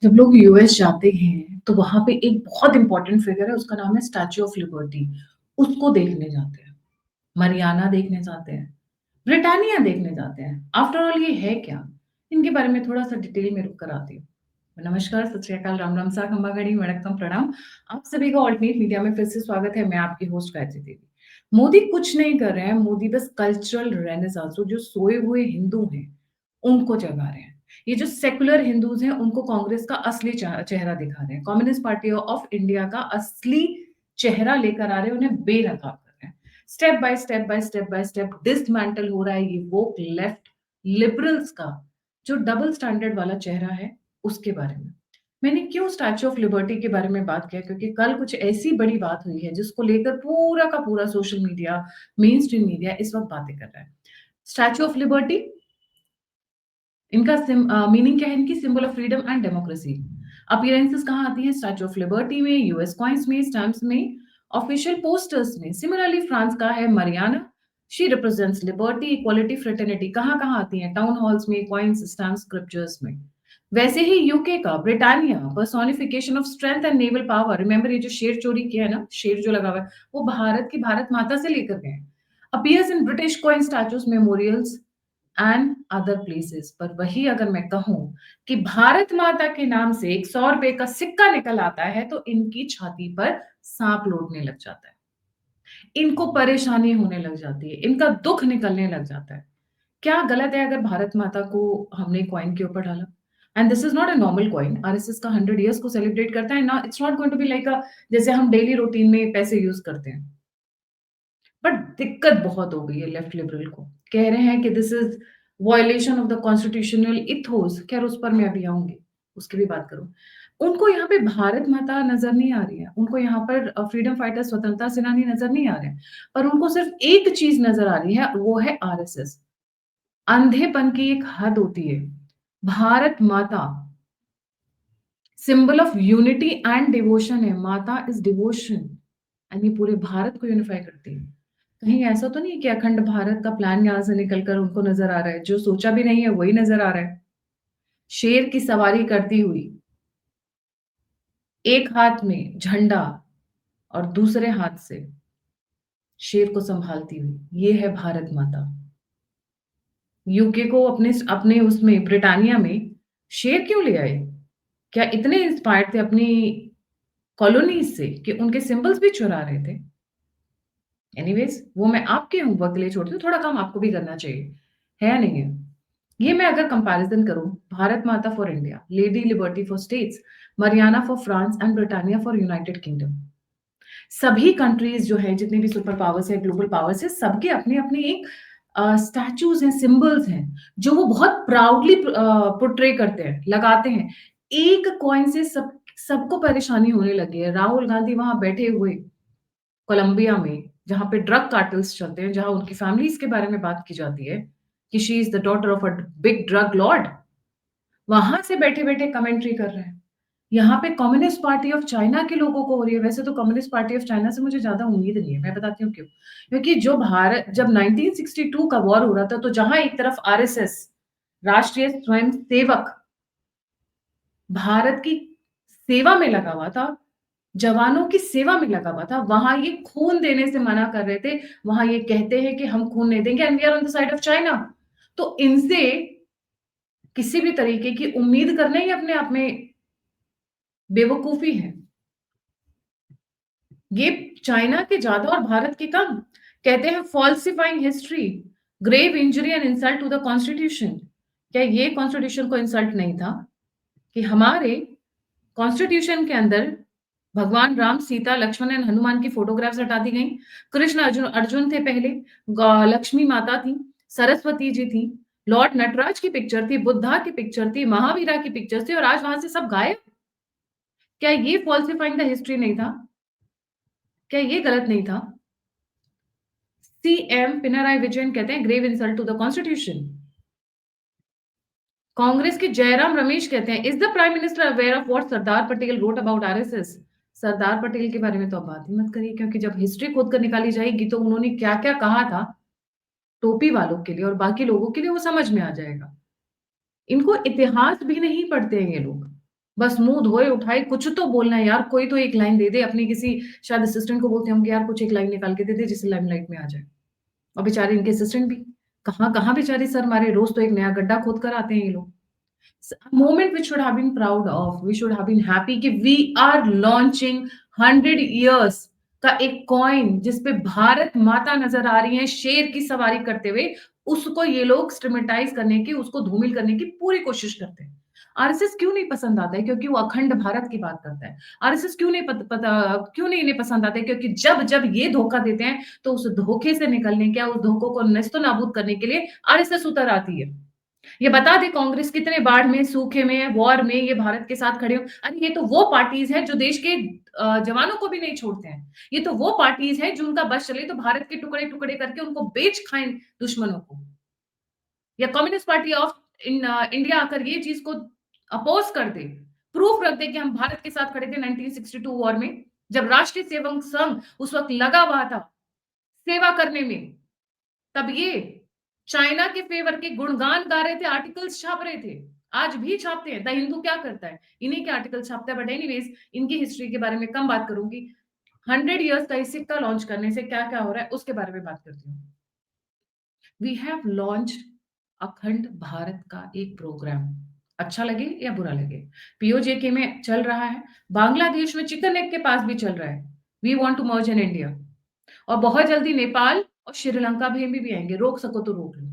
जब लोग यूएस जाते हैं, तो वहाँ पे एक बहुत इम्पोर्टेंट फिगर है, उसका नाम है स्टैच्यू ऑफ लिबर्टी। उसको देखने जाते हैं, मरियाना देखने जाते हैं, ब्रिटानिया देखने जाते हैं। आफ्टर ऑल ये है क्या? इनके बारे में थोड़ा-सा डिटेल में रुक कर आती हूँ। नमस्कार, सत श्री अकाल, राम राम, सा खम्बा घड़ी, वणक्कम, प्रणाम। आप सभी का ऑल्टरनेट मीडिया में फिर से स्वागत है। मैं आपकी होस्ट गायत्री देवी। मोदी कुछ नहीं कर रहे हैं, मोदी बस कल्चरल रेनेसांस जो सोए हुए हिंदू हैं, उनको जगा रहे हैं। ये जो सेक्युलर हिंदूज़ हैं, उनको कांग्रेस का असली चेहरा दिखा रहे हैं। कम्युनिस्ट पार्टी ऑफ इंडिया का असली चेहरा लेकर आ रहे हैं, उन्हें बेनकाब कर रहे हैं। Step by step by step by step dismantle हो रहा है ये वोक लेफ्ट लिबरल्स का जो डबल स्टैंडर्ड वाला चेहरा है, उसके बारे में। मैंने क्यों स्टैच्यू ऑफ लिबर्टी के बारे में बात किया, क्योंकि कल कुछ ऐसी बड़ी बात हुई है जिसको लेकर पूरा का पूरा social media, main stream media इस वक़्त बातें कर रहा है। स्टैच्यू ऑफ लिबर्टी, इनका मीनिंग क्या है इनकी? Symbol of freedom and democracy. Appearances कहाँ आती हैं? स्टैच्यू ऑफ लिबर्टी में, यूएस कॉइन्स में, स्टैम्प्स में, ऑफिशियल पोस्टर्स में। सिमिलरली फ्रांस का है Mariana, she represents liberty, equality, fraternity. कहाँ-कहाँ आती हैं? टाउन हॉल्स में, कॉइन्स, स्टैम्प्स, स्क्रिप्चर्स में। वैसे ही यूके का Britannia, personification of strength and naval power. Remember ये जो शेर चोरी किया है ना, शेर जो लगा हुआ है, वो भारत की भारत माता से लेकर गए हैं। Appears in British coin, statues, memorials and other places. पर वही अगर मैं कहूं कि भारत माता के नाम से एक 100 रुपए का सिक्का निकल आता है, तो इनकी छाती पर सांप लौटने लग जाता है, इनको परेशानी होने लग जाती है, इनका दुख निकलने लग जाता है। क्या गलत है अगर भारत माता को हमने कॉइन के ऊपर डाला? And this is not a normal coin. RSS का 100 ईयर्स को सेलिब्रेट करता है ना, it's not going to be like a जैसे हम डेली रूटीन में पैसे यूज करते हैं। बट दिक्कत बहुत हो गई है लेफ्ट लिबरल को। कह रहे हैं कि this is violation of the constitutional ethos. खैर उस पर मैं अभी आऊंगी, उसकी भी बात करूं। उनको यहाँ पे भारत माता नजर नहीं आ रही है, उनको यहाँ पर फ्रीडम फाइटर, स्वतंत्रता सेनानी नजर नहीं आ रहे हैं, पर उनको सिर्फ एक चीज नजर आ रही है, वो है आरएसएस। अंधेपन की एक हद होती है। भारत माता symbol of unity and devotion है। माता इज डिवोशन एंड ये पूरे भारत को यूनिफाई करती है। कहीं ऐसा तो नहीं है कि अखंड भारत का प्लान यहां से निकलकर उनको नजर आ रहा है? जो सोचा भी नहीं है वही नजर आ रहा है। शेर की सवारी करती हुई, एक हाथ में झंडा और दूसरे हाथ से शेर को संभालती हुई, ये है भारत माता। यूके को अपने अपने उसमें ब्रिटानिया में शेर क्यों ले आए? क्या इतने इंस्पायर्ड थे अपनी कॉलोनीज से कि उनके सिंबल्स भी चुरा रहे थे? एनीवेज, वो मैं आपके होमवर्क के लिए छोड़ती हूँ, थोड़ा काम आपको भी करना चाहिए, है या नहीं है? ये मैं अगर कंपैरिजन करूँ, भारत माता for India, lady liberty for states, Mariana for France and Britannia for United kingdom. सभी कंट्रीज जो है, जितने भी सुपर पावर्स है, ग्लोबल पावर्स है, सबके अपने अपने एक स्टैचूज हैं, सिंबल्स हैं, जो वो बहुत प्राउडली पोर्ट्रे करते हैं, लगाते हैं। एक कॉइन से सबको परेशानी होने लगी है। राहुल गांधी वहां बैठे हुए कोलंबिया में, जहाँ पे ड्रग कार्टेल्स चलते हैं, जहाँ उनकी फैमिलीज़ के बारे में बात की जाती है कि she is the daughter of a big drug Lord, वहाँ से बैठे-बैठे कमेंट्री कर रहे हैं। यहाँ पे कम्युनिस्ट पार्टी ऑफ चाइना के लोगों को हो रही है। वैसे तो कम्युनिस्ट पार्टी ऑफ चाइना से मुझे ज़्यादा उम्मीद नहीं है, मैं बताती हूँ क्यों? क्योंकि जो भारत जब 1962 का वॉर हो रहा था, तो जहाँ एक तरफ आरएसएस, राष्ट्रीय स्वयं सेवक, भारत की सेवा में लगा हुआ था, जवानों की सेवा में लगा हुआ था, वहाँ ये खून देने से मना कर रहे थे। वहाँ ये कहते हैं कि हम खून नहीं देंगे and we are on the side of China. तो इनसे किसी भी तरीके की उम्मीद करना ही अपने आप में बेवकूफ़ी है। ये चाइना के ज़्यादा और भारत के कम। कहते हैं falsifying history, grave injury and insult to the constitution. क्या ये कॉन्स्टिट्यूशन को इंसल्ट नहीं था कि हमारे कॉन्स्टिट्यूशन के अंदर भगवान राम, सीता, लक्ष्मण एंड हनुमान की फोटोग्राफ्स हटा दी गई। कृष्ण अर्जुन अर्जुन थे पहले, लक्ष्मी माता थी, सरस्वती जी थी, लॉर्ड नटराज की पिक्चर थी, बुद्धा की पिक्चर थी, महावीरा की पिक्चर थी और आज वहां से सब गायब। क्या ये फॉल्सिफाइंग द हिस्ट्री नहीं था? क्या ये गलत नहीं था? सीएम पिनराई विजयन कहते हैं grave insult to the constitution. Congress के जयराम रमेश कहते हैं, is the prime minister aware of what Sardar Patel wrote about RSS? Sardar Patel के बारे में तो आप बात ही मत करिए, क्योंकि जब हिस्ट्री खोद कर निकाली जाएगी तो उन्होंने क्या क्या कहा था टोपी वालों के लिए और बाकी लोगों के लिए, वो समझ में आ जाएगा। इनको इतिहास भी नहीं पढ़ते हैं ये लोग। बस मुँह धोए, उठाए, कुछ तो बोलना है यार, कोई तो एक लाइन दे दे अपनी किसी शायद असिस्टेंट को बोलते होंगे यार कुछ एक लाइन निकाल के दे दे जिससे लाइमलाइट में आ जाए। और बेचारे इनके असिस्टेंट भी, कहाँ-कहाँ बेचारे सर मारे, रोज़ तो एक नया गड्ढा खोद कर आते हैं ये लोग। Moment we should have been proud of, we should have been happy कि वी आर लॉन्चिंग 100 इयर्स का एक कॉइन जिस पे भारत माता नजर आ रही है शेर की सवारी करते हुए, उसको ये लोग स्टिग्मेटाइज करने की, उसको धूमिल करने की पूरी कोशिश करते हैं। आरएसएस क्यों नहीं पसंद आता है? क्योंकि वो अखंड भारत की बात करता है। आरएसएस क्यों नहीं पता क्यों नहीं इन्हें पसंद आता है? क्योंकि जब जब ये धोखा देते हैं तो उस धोखे से निकलने क्या, उस धोखों को नेस्तो नाबूद करने के लिए आरएसएस उतर आती है। ये बता दें कांग्रेस कितने बाढ़ में, सूखे में, वॉर में ये भारत के साथ खड़े हो। अरे ये तो वो पार्टीज़ हैं जो देश के जवानों को भी नहीं छोड़ते हैं। ये तो वो पार्टीज़ हैं जो उनका बस चले तो भारत के टुकड़े-टुकड़े करके उनको बेच खाएँ दुश्मनों को। या कम्युनिस्ट पार्टी ऑफ इंडिया आकर ये चीज़ को अपोज़ कर दे, प्रूफ रख दे कि हम भारत के साथ खड़े थे 1962 वॉर में, जब राष्ट्रीय सेवक संघ उस वक़्त लगा हुआ था सेवा करने में। तब ये चाइना के फेवर के गुणगान गा रहे थे, आर्टिकल्स छाप रहे थे। आज भी छापते हैं। द हिंदू क्या करता है? इन्हीं के आर्टिकल छापता है। बट एनीवेज़ इनकी हिस्ट्री के बारे में कम बात करूँगी। 100 इयर्स का ये सिक्का लॉन्च करने से क्या-क्या हो रहा है, उसके बारे में बात करती हूँ। वी हैव लॉन्च्ड अखंड भारत का एक प्रोग्राम। अच्छा लगे या बुरा लगे। पीओजेके में चल रहा है, बांग्लादेश में चिकन नेक के पास भी चल रहा है। We want to merge in India और बहुत जल्दी नेपाल और श्रीलंका भी आएँगे। रोक सको तो रोक लो।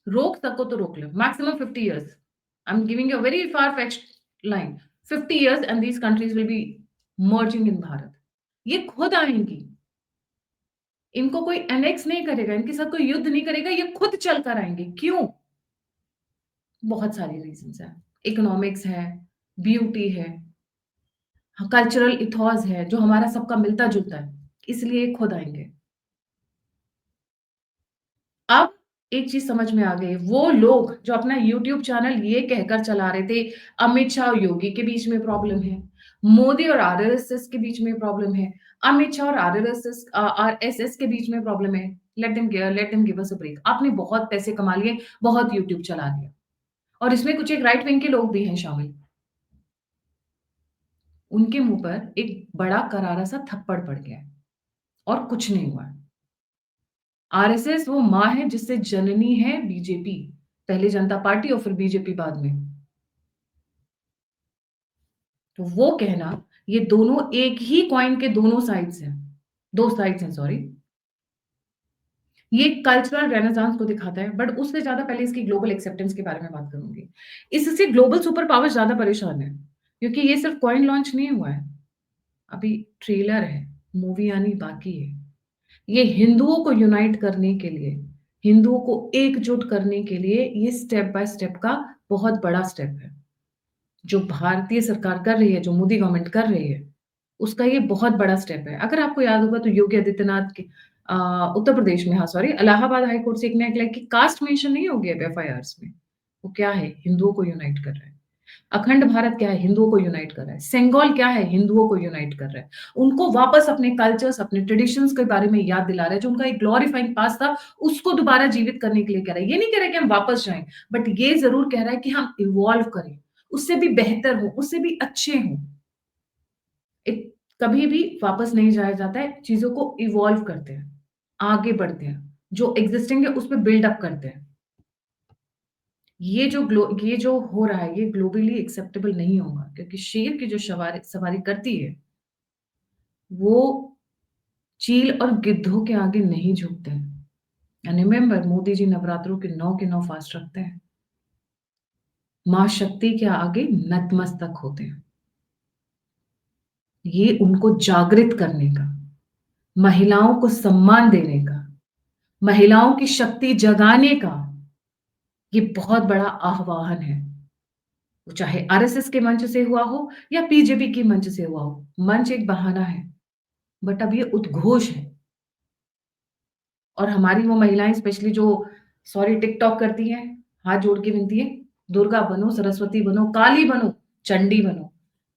रोक सको तो रोक लो। Maximum 50 years. I am giving you a very far fetched line. 50 years and these countries will be merging in Bharat. ये खुद आएँगी। इनको कोई एनेक्स नहीं करेगा, इनके साथ कोई युद्ध नहीं करेगा, ये खुद चल कर आएँगे। क्यों? बहुत सारी रीज़न्स हैं। इकोनॉमिक्स है, ब्यूटी है, कल्चरल इथॉस है, जो हमारा सबका मिलता-जुलता है, इसलिए ये खुद आएँगे। अब एक चीज़ समझ में आ गई, वो लोग जो अपना यूट्यूब चैनल ये कहकर चला रहे थे, अमित शाह और योगी के बीच में प्रॉब्लम है, मोदी और आरएसएस के बीच में प्रॉब्लम है, अमित शाह और आरएसएस के बीच में प्रॉब्लम है। Let them give us a break. आपने बहुत पैसे कमा लिए, बहुत यूट्यूब चला लिया और इसमें कुछ एक राइट विंग के लोग भी हैं शामिल। उनके मुँह पर एक बड़ा करारा-सा थप्पड़ पड़ गया है और कुछ नहीं हुआ है। आरएसएस वो माँ है जिससे जननी है बीजेपी, पहले जनता पार्टी और फिर बीजेपी बाद में। तो वो कहना ये दोनों एक ही कॉइन के दोनों साइड्स हैं, 2 साइड्स हैं सॉरी। ये कल्चरल रेनेसांस को दिखाता है बट उससे ज़्यादा पहले इसकी ग्लोबल एक्सेप्टेंस के बारे में बात करूँगी। इससे ग्लोबल सुपर पावर ज़्यादा परेशान है, क्योंकि ये सिर्फ कॉइन लॉन्च नहीं हुआ है, अभी ट्रेलर है, मूवी आनी बाकी है। ये हिंदुओं को यूनाइट करने के लिए, हिंदुओं को एकजुट करने के लिए ये स्टेप बाय स्टेप का बहुत बड़ा स्टेप है। जो भारतीय सरकार कर रही है, जो मोदी गवर्नमेंट कर रही है, उसका ये बहुत बड़ा स्टेप है। अगर आपको याद होगा तो योगी आदित्यनाथ के उत्तर प्रदेश में हाँ, सॉरी इलाहाबाद हाई कोर्ट से एक ने निकला कि कास्ट मेंशन नहीं हो गया अब एफआईआर्स में। वो क्या है? हिंदुओं को यूनाइट कर रहा है। अखंड भारत क्या है? हिंदुओं को यूनाइट कर रहा है। सेंगोल क्या है? हिंदुओं को यूनाइट कर रहा है। उनको वापस अपने कल्चर्स, अपने ट्रेडिशंस के बारे में याद दिला रहा है। जो उनका एक ग्लोरीफाइंग पास्ट था, उसको दोबारा जीवित करने के लिए कह रहा है। ये नहीं कह रहा है कि हम वापस जाएँ, बट ये ज़रूर कह रहा है कि हम इवॉल्व करें, उससे भी बेहतर हों, उससे भी अच्छे हों। एक कभी भी वापस नहीं जाया जाता है, चीज़ों को इवॉल्व करते हैं, आगे बढ़ते हैं, जो एक्सिस्टिंग है उस पे बिल्ड अप करते हैं। ये जो हो रहा है, ये ग्लोबली एक्सेप्टेबल नहीं होगा क्योंकि शेर की जो सवारी सवारी करती है, वो चील और गिद्धों के आगे नहीं झुकते हैं। एंड रिमेंबर मोदी जी नवरात्रों के 9 के 9 फास्ट रखते हैं। माँ शक्ति के आगे नतमस्तक होते हैं। ये उनको जागृत करने का, महिलाओं को सम्मान देने का, महिलाओं की शक्ति जगाने का ये बहुत बड़ा आह्वान है। वो चाहे आरएसएस के मंच से हुआ हो या बीजेपी के मंच से हुआ हो। मंच एक बहाना है, बट अब ये उद्घोष है। और हमारी वो महिलाएँ स्पेशली जो सॉरी टिकटॉक करती हैं, हाथ जोड़ के विनती है, दुर्गा बनो, सरस्वती बनो, काली बनो, चंडी बनो,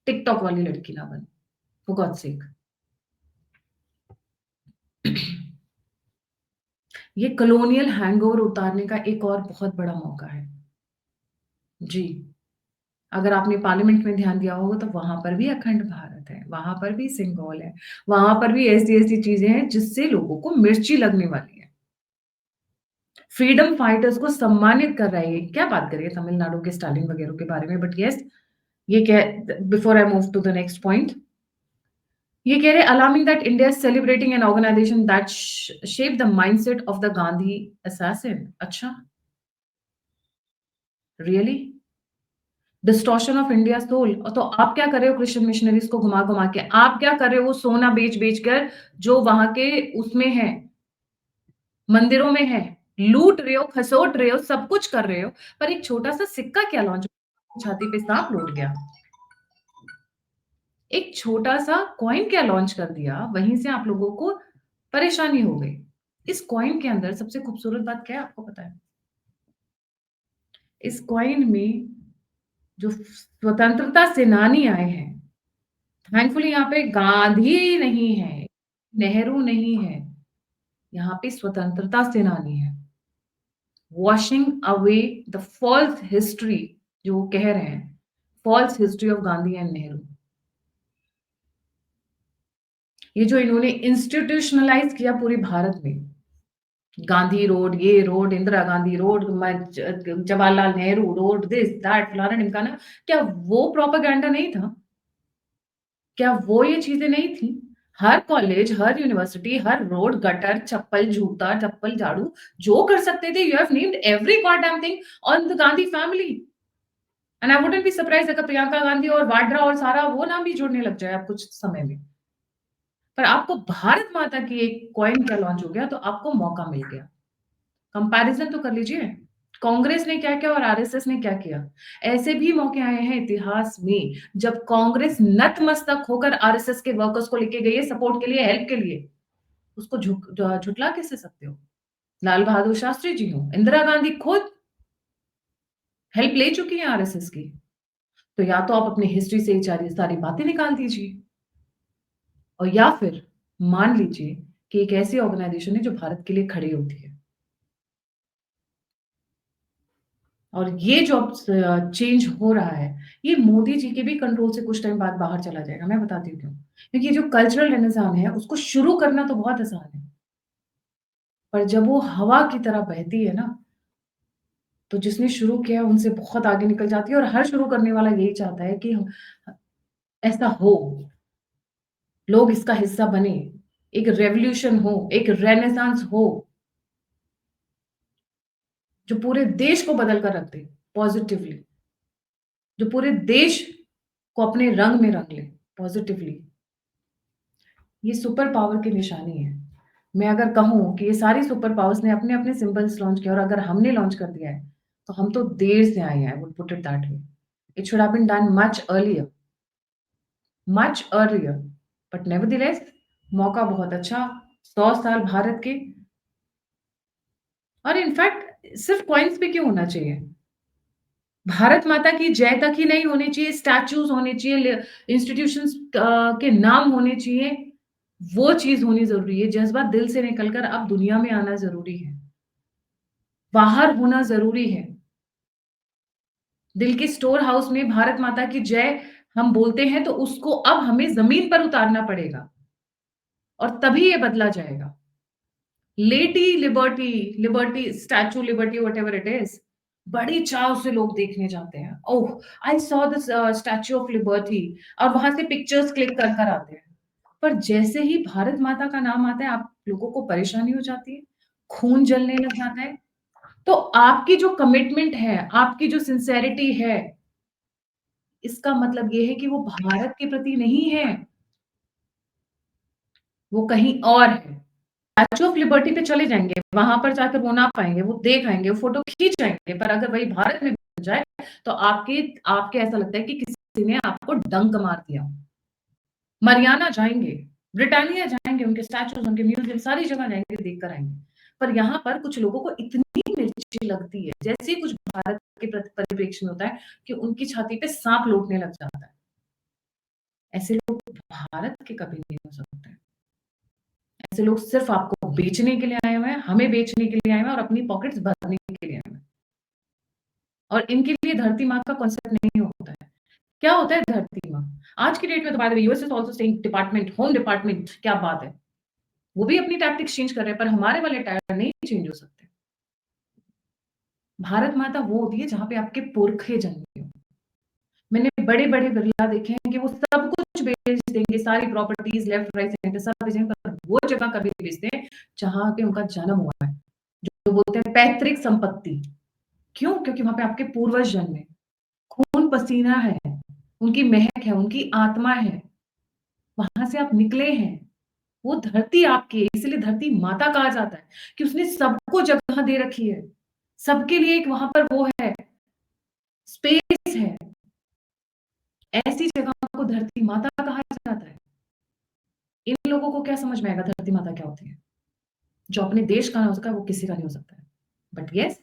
टिकटॉक वाली लड़की ना बनो, फॉर गॉड्स सेक। ये कॉलोनियल हैंगओवर उतारने का एक और बहुत बड़ा मौका है। जी। अगर आपने पार्लियामेंट में ध्यान दिया होगा तो वहाँ पर भी अखंड भारत है, वहाँ पर भी सिंगोल है, वहाँ पर भी ऐसी-ऐसी चीज़ें हैं जिससे लोगों को मिर्ची लगने वाली है। फ्रीडम फाइटर्स को सम्मानित कर रहा है ये, क्या बात कर रही है तमिलनाडु के स्टालिन वगैरह के बारे में, बट येस ये कह before I move to the next point, ये कह रहे alarming that India is celebrating an organisation that shape the mindset of the Gandhi assassin. अच्छा, really? Distortion of India soul. तो आप क्या कर रहे हो क्रिश्चियन मिशनरीज को घुमा-घुमा के? आप क्या कर रहे हो वो सोना बेच-बेच कर जो वहाँ के उसमें है, मंदिरों में है? लूट रहे हो, खसोट रहे हो, सब कुछ कर रहे हो, पर एक छोटा-सा सिक्का क्या लॉन्च छाती पे साँप लौट गया। एक छोटा-सा कॉइन क्या लॉन्च कर दिया, वहीं से आप लोगों को परेशानी हो गई। इस कॉइन के अंदर सबसे खूबसूरत बात क्या है आपको पता है? इस कॉइन में जो स्वतंत्रता सेनानी आए हैं, थैंकफुली यहाँ पे गांधी नहीं है, नेहरू नहीं है, यहाँ पे स्वतंत्रता सेनानी है। Washing away the false history जो वो कह रहे हैं, false history of Gandhi and Nehru. ये जो इन्होंने इंस्टीट्यूशनलाइज़ किया पूरे भारत में, गांधी रोड, ये road, Indira Gandhi road, Jawaharlal Nehru road, this, that, फलाना-ढिमकाना, क्या वो प्रोपेगेंडा नहीं था? क्या वो ये चीज़ें नहीं थी? हर कॉलेज, हर यूनिवर्सिटी, हर रोड, गटर, चप्पल, जूता, चप्पल, झाड़ू, जो कर सकते थे, you have named every goddamn thing on the Gandhi family. And I wouldn't be surprised अगर प्रियंका गांधी और वाड्रा और सारा वो नाम भी जुड़ने लग जाए अब कुछ समय में। पर आपको भारत माता की एक कॉइन का लॉन्च हो गया, तो आपको मौका मिल गया। कंपैरिज़न तो कर लीजिए। कांग्रेस ने क्या किया और आरएसएस ने क्या किया। ऐसे भी मौके आए हैं इतिहास में, जब कांग्रेस नतमस्तक होकर आरएसएस के वर्कर्स को लेके गई है सपोर्ट के लिए, हेल्प के लिए। उसको झुठला कैसे सकते हो? लाल बहादुर शास्त्री जी हों, इंदिरा गांधी खुद हेल्प ले चुकी हैं आरएसएस की। तो या तो आप अपनी हिस्ट्री से ये सारी सारी बातें निकाल दीजिए और या फिर मान लीजिए कि एक ऐसी ऑर्गेनाइजेशन है जो भारत के लिए खड़ी होती है। और ये जो अब चेंज हो रहा है, ये मोदी जी के भी कंट्रोल से कुछ टाइम बाद बाहर चला जाएगा, मैं बताती हूँ क्यों? क्योंकि ये जो कल्चरल रेनेसां है, उसको शुरू करना तो बहुत आसान है, पर जब वो हवा की तरह बहती है ना, तो जिसने शुरू किया है उनसे बहुत आगे निकल जाती है और हर शुरू करने वाला यही चाहता है कि ऐसा हो, लोग इसका हिस्सा बने, एक रेवोल्यूशन हो, एक रेनेसांस हो, जो पूरे देश को बदल कर रख दे, पॉज़िटिवली, जो पूरे देश को अपने रंग में रंग ले, पॉज़िटिवली। ये सुपर पावर की निशानी है। मैं अगर कहूँ कि ये सारी सुपर पावर्स ने अपने-अपने सिम्बल्स लॉन्च किए और अगर हमने लॉन्च कर दिया है, तो हम तो देर से आए हैं, I would put it that way. It should have been done much earlier, but nevertheless मौका बहुत अच्छा, 100 साल भारत के और इनफैक्ट सिर्फ कॉइन्स पे क्यों होना चाहिए? भारत माता की जय तक ही नहीं होनी चाहिए, स्टैच्यूज़ होने चाहिए, इंस्टीट्यूशंस के नाम होने चाहिए, वो चीज़ होनी ज़रूरी है। जज़्बा दिल से निकल कर अब दुनिया में आना ज़रूरी है, बाहर होना ज़रूरी है। दिल के स्टोर हाउस में भारत माता की जय हम बोलते हैं, तो उसको अब हमें ज़मीन पर उतारना पड़ेगा और तभी ये बदला जाएगा। Lady liberty, liberty statue liberty whatever it is, बड़ी चाव से लोग देखने जाते हैं। Oh! I saw this statue of liberty और वहाँ से पिक्चर्स क्लिक कर कर आते हैं। पर जैसे ही भारत माता का नाम आता है, आप लोगों को परेशानी हो जाती है, खून जलने लग जाता है। तो आपकी जो कमिटमेंट है, आपकी जो सिंसेरिटी है, इसका मतलब ये है कि वो भारत के प्रति नहीं है, वो कहीं और है। स्टैच्यू ऑफ लिबर्टी पे चले जाएँगे, वहाँ पर जाकर वो ना पाएँगे, वो देख आएँगे, वो फ़ोटो खींच आएँगे, पर अगर वही भारत में बन जाए, तो आपके आपके ऐसा लगता है कि किसी ने आपको डंक मार दिया। मरियाना जाएँगे, ब्रिटानिया जाएँगे, उनके स्टैच्यूज़, उनके म्यूज़ियम सारी जगह जाएँगे, देख कर आएँगे। पर यहाँ पर कुछ लोगों को इतनी मिर्ची लगती है, जैसे ही कुछ भारत के परिप्रेक्ष्य में होता है कि उनकी छाती पे साँप लौटने लग जाता है। ऐसे लोग भारत के कभी नहीं हो सकते। ऐसे लोग सिर्फ़ आपको बेचने के लिए आए हुए हैं, हमें बेचने के लिए आए हुए हैं और अपनी पॉकेट्स भरने के लिए आए हुए हैं। और इनके लिए धरती माँ का कॉन्सेप्ट नहीं होता है। क्या होता है धरती माँ? आज की डेट में तो by the way US is also saying department, home department, क्या बात है। वो भी अपनी टैक्टिक्स चेंज कर रहे हैं, पर हमारे वाले टायर नहीं चेंज हो सकते। भारत माता वो होती है जहाँ पे आपके पुरखे जन्मे हों। मैंने बड़े-बड़े बिरला देखे हैं कि वो सब कुछ बेच देंगे, सारी प्रॉपर्टीज़ लेफ्ट, राइट, सेंटर सब बेच देंगे, पर वो जगह कभी बेचते हैं जहाँ पे उनका जन्म हुआ है। जो बोलते हैं पैतृक संपत्ति। क्यों? क्योंकि वहाँ पे आपके पूर्वज जन्मे, खून-पसीना है, उनकी महक है, उनकी आत्मा है, वहाँ से आप निकले हैं। वो धरती आपकी है, इसीलिए धरती माता कहा जाता है कि उसने सबको जगह दे रखी है। सबके लिए एक वहाँ पर वो है, स्पेस है। ऐसी जगह को धरती माता कहा जाता है। इन लोगों को क्या समझ में आएगा धरती माता क्या होती है? जो अपने देश का ना हो सका वो किसी का नहीं हो सकता है। But yes,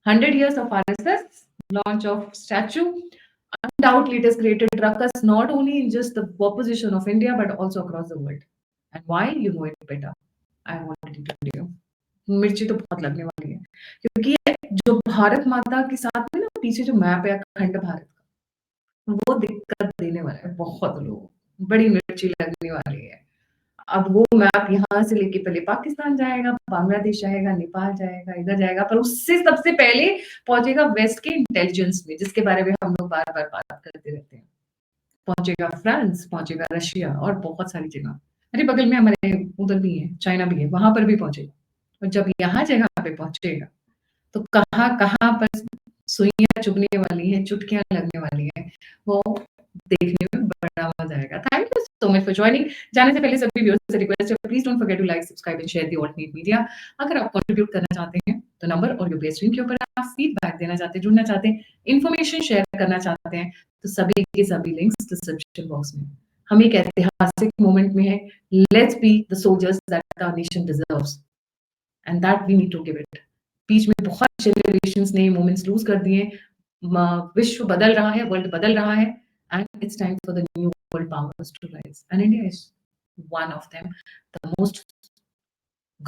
100 years of RSS, launch of statue, undoubtedly it has created ruckus not only in just the opposition of India but also across the world. And why? You know it better. I already told you. मिर्ची तो बहुत लगने वाली है क्योंकि ये जो भारत माता के साथ में ना पीछे जो मैप है अखंड भारत का, वो दिक्कत देने वाला है बहुत लोगों को, बड़ी मिर्ची लगने वाली है। अब वो मैप यहाँ से लेके पहले पाकिस्तान जाएगा, बांग्लादेश जाएगा, नेपाल जाएगा, इधर जाएगा, पर उससे सबसे पहले पहुंचेगा वेस्ट के इंटेलिजेंस में, जिसके बारे में हम लोग बार-बार बात करते रहते हैं। पहुंचेगा फ्रांस, पहुंचेगा रशिया और बहुत सारी जगह। अरे बगल में हमारे उधर भी है, चाइना भी है, वहां पर भी पहुंचेगा। और जब यहाँ जगह पे पहुंचेगा, तो कहाँ-कहाँ पर सुइयाँ चुभने वाली हैं, चुटकियाँ लगने वाली हैं, वो देखने में बड़ा मजा आएगा। Thank you so much for joining. जाने से पहले सभी व्यूअर्स से रिक्वेस्ट है, please don't forget to like, subscribe and share the alternate media. अगर आप कंट्रीब्यूट करना चाहते हैं, तो नंबर और यूपीआई स्क्रीन के ऊपर आप फीडबैक देना चाहते हैं, जुड़ना चाहते हैं, इन्फॉर्मेशन शेयर करना चाहते हैं, तो सभी के सभी लिंक्स डिस्क्रिप्शन बॉक्स में। हम एक ऐतिहासिक मोमेंट में है। Let's be the soldiers that our nation deserves and that we need to give it. बीच में बहुत जनरेशंस ने मोमेंट्स लूज कर दिए। विश्व बदल रहा है, वर्ल्ड बदल रहा है, and it's time for the new world powers to rise. And India is one of them, the most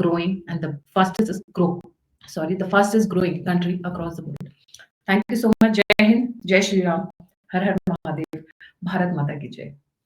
growing and the fastest growing country across the world. Thank you so much. Jai Hind, Jai Shri Ram, Har Har Mahadev, Bharat Mata ki Jai.